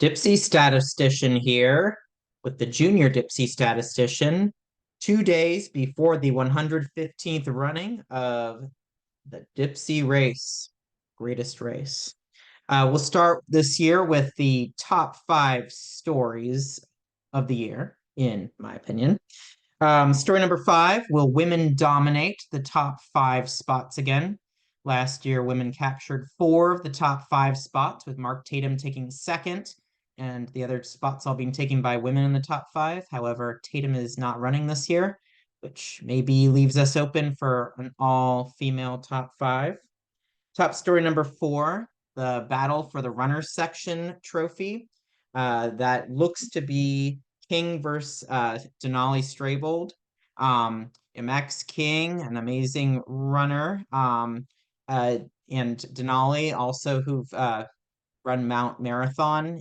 Dipsea Statistician here with the junior Dipsea Statistician, 2 days before the 115th running of the Dipsea race, greatest race. We'll start this year with the top 5 stories of the year, in my opinion. Story number 5, will women dominate the top 5 spots again? Last year, women captured 4 of the top 5 spots, with Mark Tatum taking second, and the other spots all being taken by women in the top 5. However, Tatum is not running this year, which maybe leaves us open for an all-female top 5. Top story number 4, the battle for the runners section trophy. That looks to be King versus Denali Straybold. Max King, an amazing runner, and Denali also who've run Mount Marathon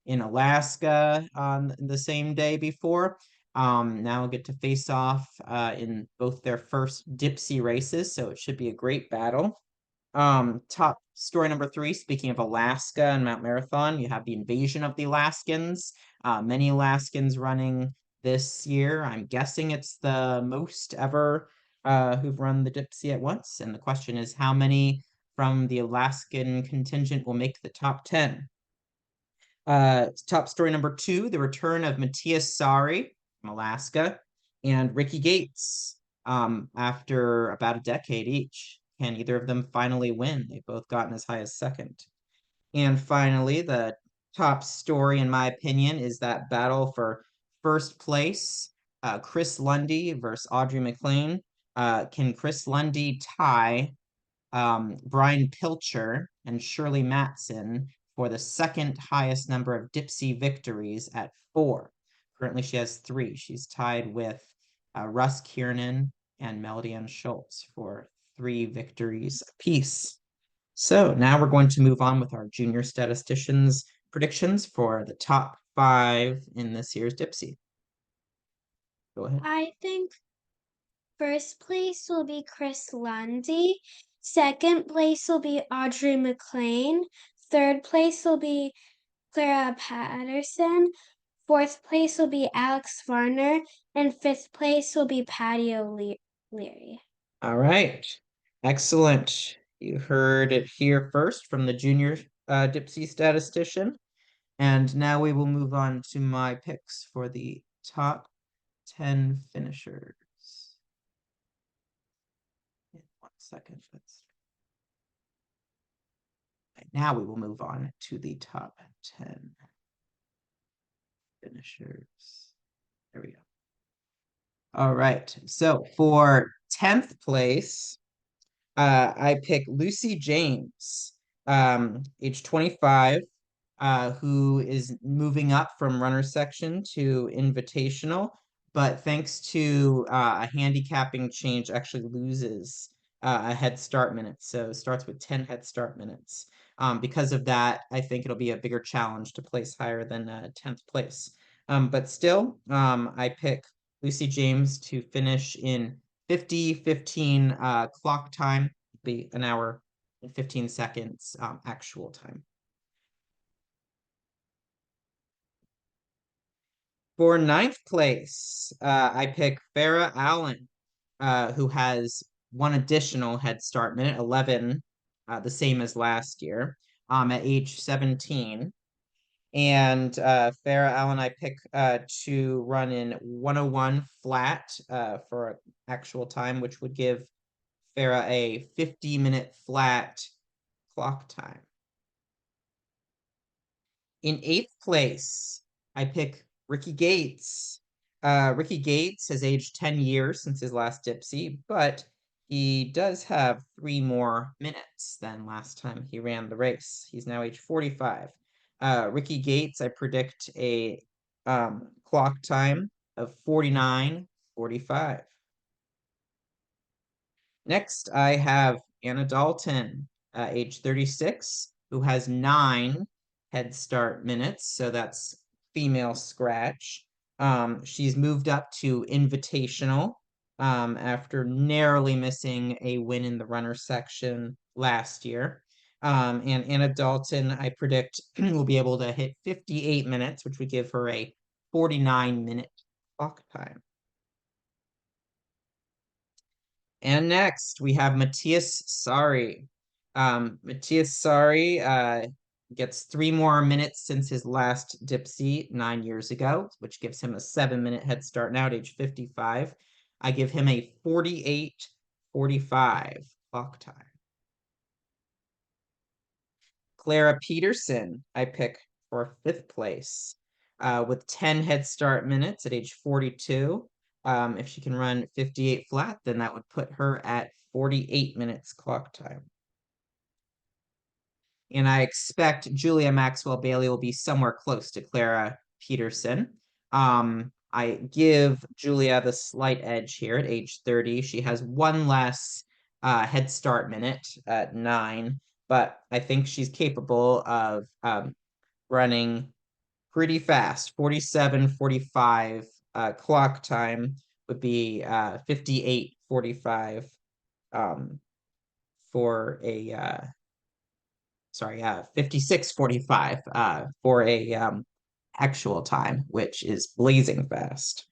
in Alaska on the same day before. Now get to face off in both their first Dipsea races, so it should be a great battle. Top story number 3, speaking of Alaska and Mount Marathon, you have the invasion of the Alaskans. Many Alaskans running this year. I'm guessing it's the most ever who've run the Dipsea at once. And the question is, how many from the Alaskan contingent will make the top 10? Top story number 2, the return of Matthias Sari from Alaska and Ricky Gates after about a decade each. Can either of them finally win? They've both gotten as high as second. And finally, the top story, in my opinion, is that battle for first place. Chris Lundy versus Audrey McLean. Can Chris Lundy tie Brian Pilcher and Shirley Matson for the second highest number of Dipsea victories at 4? Currently, she has 3. She's tied with Russ Kiernan and Melody Ann Schultz for 3 victories apiece. So now we're going to move on with our junior statisticians predictions for the top 5 in this year's Dipsea. Go ahead. I think first place will be Chris Lundy. Second place will be Audrey McLean. Third place will be Clara Patterson. Fourth place will be Alex Varner. And fifth place will be Patty O'Leary. All right. Excellent. You heard it here first from the junior Dipsea statistician. And now we will move on to my picks for the top 10 finishers. In 1 second. Now we will move on to the top 10 finishers. There we go. All right. So for 10th place, I pick Lucy James, age 25, who is moving up from runner section to invitational, but thanks to a handicapping change, actually loses a head start minute. So starts with 10 head start minutes. Because of that, I think it'll be a bigger challenge to place higher than 10th place. But still, I pick Lucy James to finish in 50:15 clock time, be an hour and 15 seconds actual time. For 9th place, I pick Farah Allen, who has 1 additional head start minute, 11, the same as last year, at age 17. And Farah Allen, I pick to run in 101 flat for actual time, which would give Farah a 50-minute flat clock time. In 8th place, I pick Ricky Gates. Ricky Gates has aged 10 years since his last Dipsea, but he does have 3 more minutes than last time he ran the race. He's now age 45. Ricky Gates, I predict a clock time of 49:45. Next, I have Anna Dalton, age 36, who has 9 head start minutes, so that's female scratch. She's moved up to invitational after narrowly missing a win in the runner section last year. And Anna Dalton, I predict, will be able to hit 58 minutes, which would give her a 49-minute clock time. And next we have Matthias Sari. Matthias Sari gets 3 more minutes since his last Dipsea 9 years ago, which gives him a 7-minute head start now at age 55. I give him a 48-45 clock time. Clara Peterson, I pick for 5th place with 10 head start minutes at age 42. If she can run 58 flat, then that would put her at 48 minutes clock time. And I expect Julia Maxwell Bailey will be somewhere close to Clara Peterson. I give Julia the slight edge here at age 30. She has 1 less head start minute at 9, but I think she's capable of running pretty fast. 47-45 clock time would be 58-45 for a 56-45 for a actual time, which is blazing fast.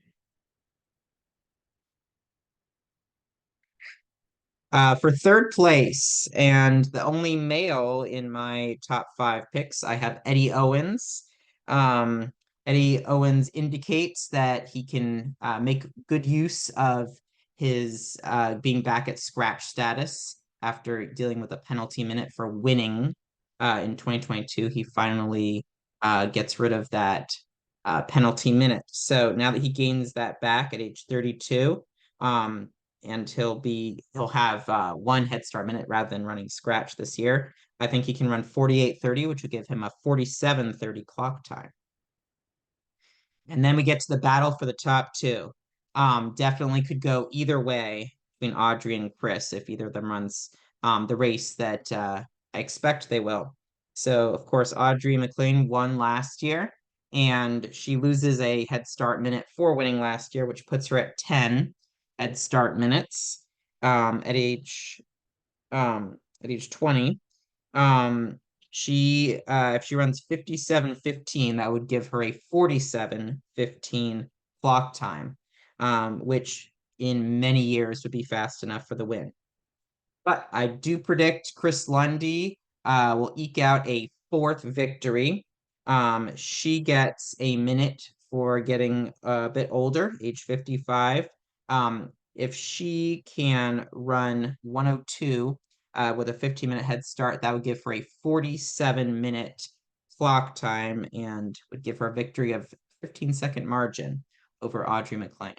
For 3rd place, and the only male in my top 5 picks, I have Eddie Owens. Eddie Owens indicates that he can make good use of his being back at scratch status after dealing with a penalty minute for winning in 2022. He finally gets rid of that penalty minute. So now that he gains that back at age 32, and he'll have 1 head start minute rather than running scratch this year. I think he can run 48-30, which would give him a 47-30 clock time. And then we get to the battle for the top 2. Definitely could go either way between Audrey and Chris if either of them runs the race that I expect they will. So, of course, Audrey McLean won last year, and she loses a head start minute for winning last year, which puts her at 10 head start minutes at age 20. She if she runs 57-15, that would give her a 47-15 clock time, which in many years would be fast enough for the win. But I do predict Chris Lundy will eke out a 4th victory. She gets a minute for getting a bit older, age 55. If she can run 102 with a 15-minute head start, that would give her a 47-minute clock time and would give her a victory of 15-second margin over Audrey McLean.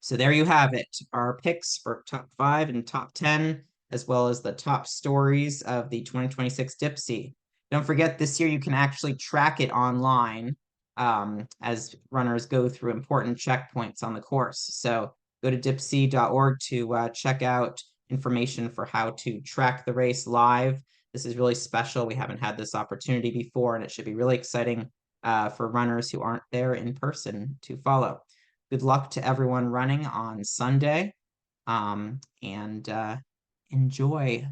So there you have it, our picks for top 5 and top 10, as well as the top stories of the 2026 Dipsea. Don't forget, this year you can actually track it online as runners go through important checkpoints on the course. So go to dipsea.org to check out information for how to track the race live. This is really special. We haven't had this opportunity before, and it should be really exciting for runners who aren't there in person to follow. Good luck to everyone running on Sunday, and enjoy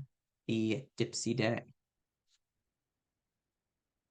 the Dipsea Day.